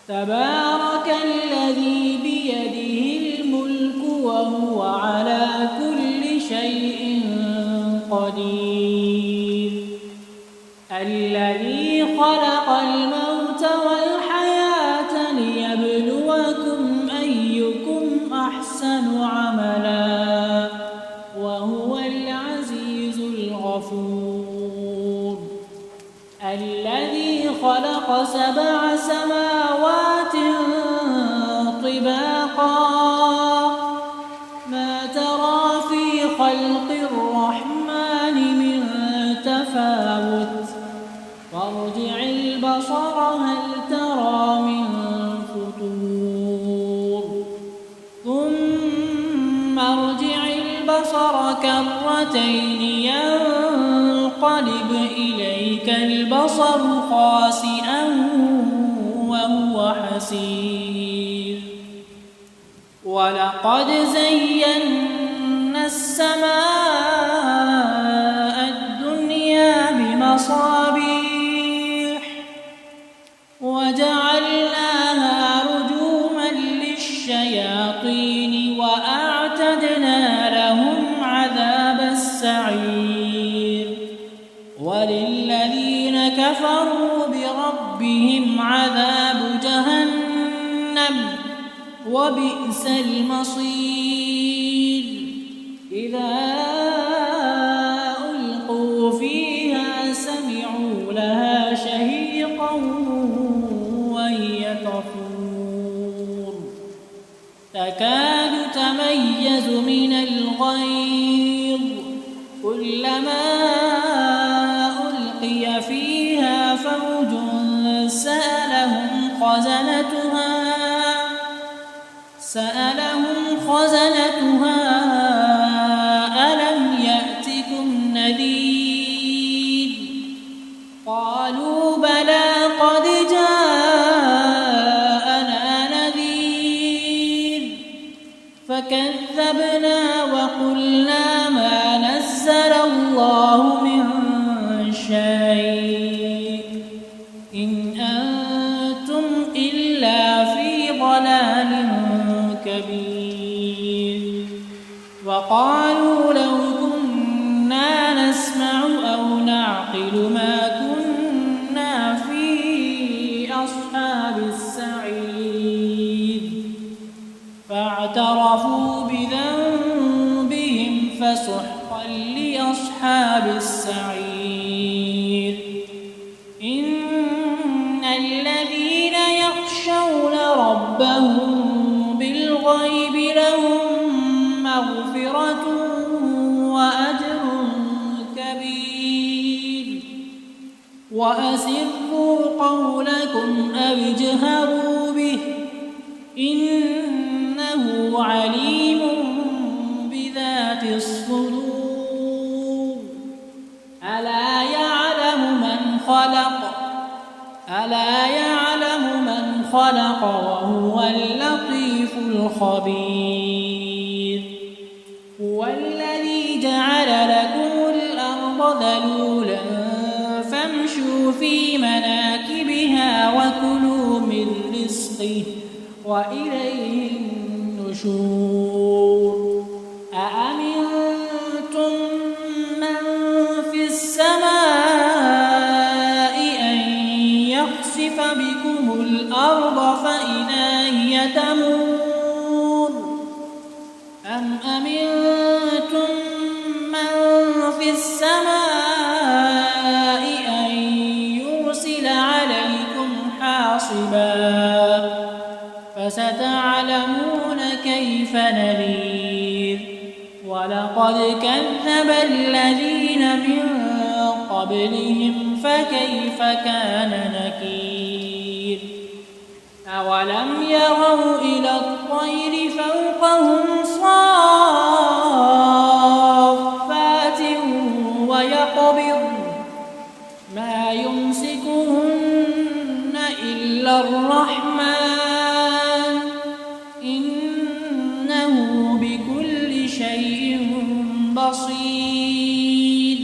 تبارك الذي بيده الملك وهو على كل شيء قدير الذي خلق الموت والحياة ليبلوكم أيكم أحسن عملا وهو العزيز الغفور الذي خلق 7 سماوات طباقا ما ترى في خلق الرحمن من تفاوت فارجع البصر هل ترى من فطور ثم ارجع البصر كرتين ينقلب إليك البصر خاسئا وهو حسير ولقد زينا السماء الدنيا بمصابيح وجعلناها رجوما للشياطين وأعتدنا لهم عذاب السعير وللذين كفروا بربهم عذاب جهنم وبئس المصير إذا ألقوا فيها سمعوا لها شهيقا وهي تفور تكاد تميز من الغيظ كلما ألقي فيها فوج سألهم خزنتها ألم يأتكم نذير قالوا بلى قد جاءنا نذير فكذبنا وقلنا ما نزل الله من شيء إن أنتم إلا في ضلال كبير وقالوا لو كنا نسمع أو نعقل ما كنا في أصحاب السعير فاعترفوا بذنبهم فسحقا لأصحاب السعير إن الذين يخشون ربهم بالغيب لهم مغفرة وأجر كبير وأسروا قولكم أو اجهروا به إنه عليم بذات الصدور ألا يعلم من خلق وهو اللطيف الخبير هو الذي جعل لكم الأرض ذلولا فامشوا في مناكبها وكلوا من رزقه وإليه النشور أأمنتم من في السماء أن يخسف بكم الأرض فإذا هي تمور أم أمنتم من في السماء أن يرسل عليكم حاصبا فستعلمون كيف نذير ولقد كذب الذين من قبلهم فكيف كان نكير أولم يروا إلى الطير فوقهم صافات ويقبض ما يمسكهن إلا الرحمن إنه بكل شيء بصير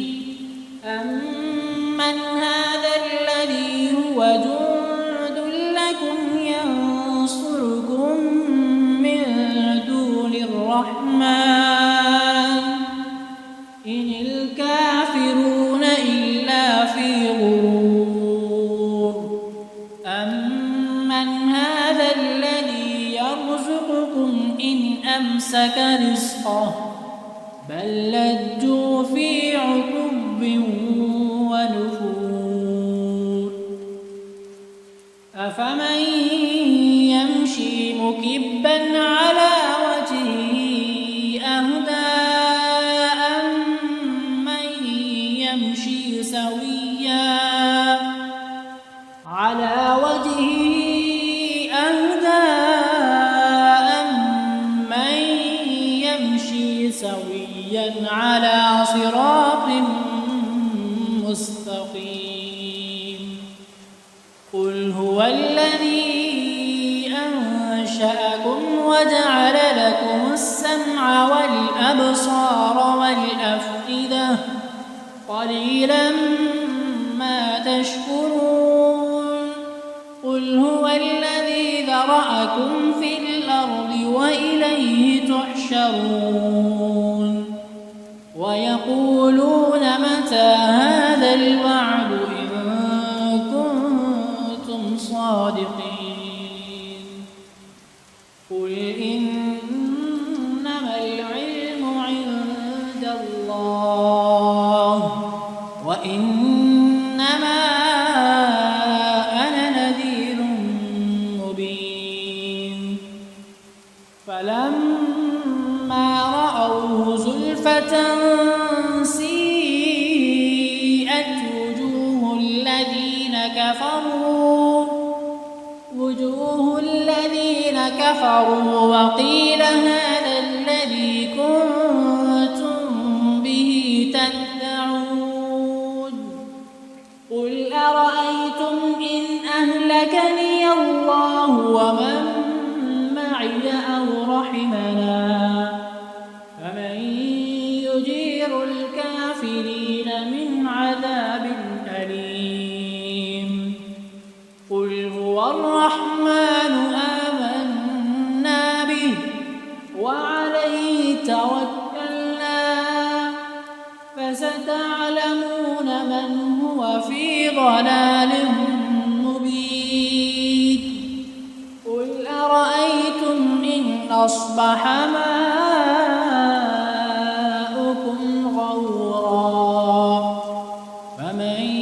أمن هذا الذي هو جند لكم ينصرون أمسك رزقه بل لجوا في عتب ونفور أفمن يمشي مكبا على وجهه أهدى أمن يمشي سويا على وجهه أهدى أمن يمشي سويا على صراط مستقيم قل هو الذي أنشأكم وجعل لكم السمع والأبصار والأفئدة قليلا ما تشكرون قل هو الذي ذرأكم في الأرض وإليه تحشرون ويقولون متى هذا الوعد إن كنتم صادقين قل إنما العلم عند الله وإنما أنا نذير مبين فلما رأوه زلفة سيئت وجوه الذين كفروا وقيل هذا الذي كنتم به تدعون قل أرأيتم إن أهلكني الله ومن معي أو رحمنا فمن يجير الكافرين من عذاب أليم قل هو الرحمن آمنا به وعليه توكلنا فستعلمون من هو في ضلال مبين قل أرأيتم إن أصبح ماؤكم غورا فمن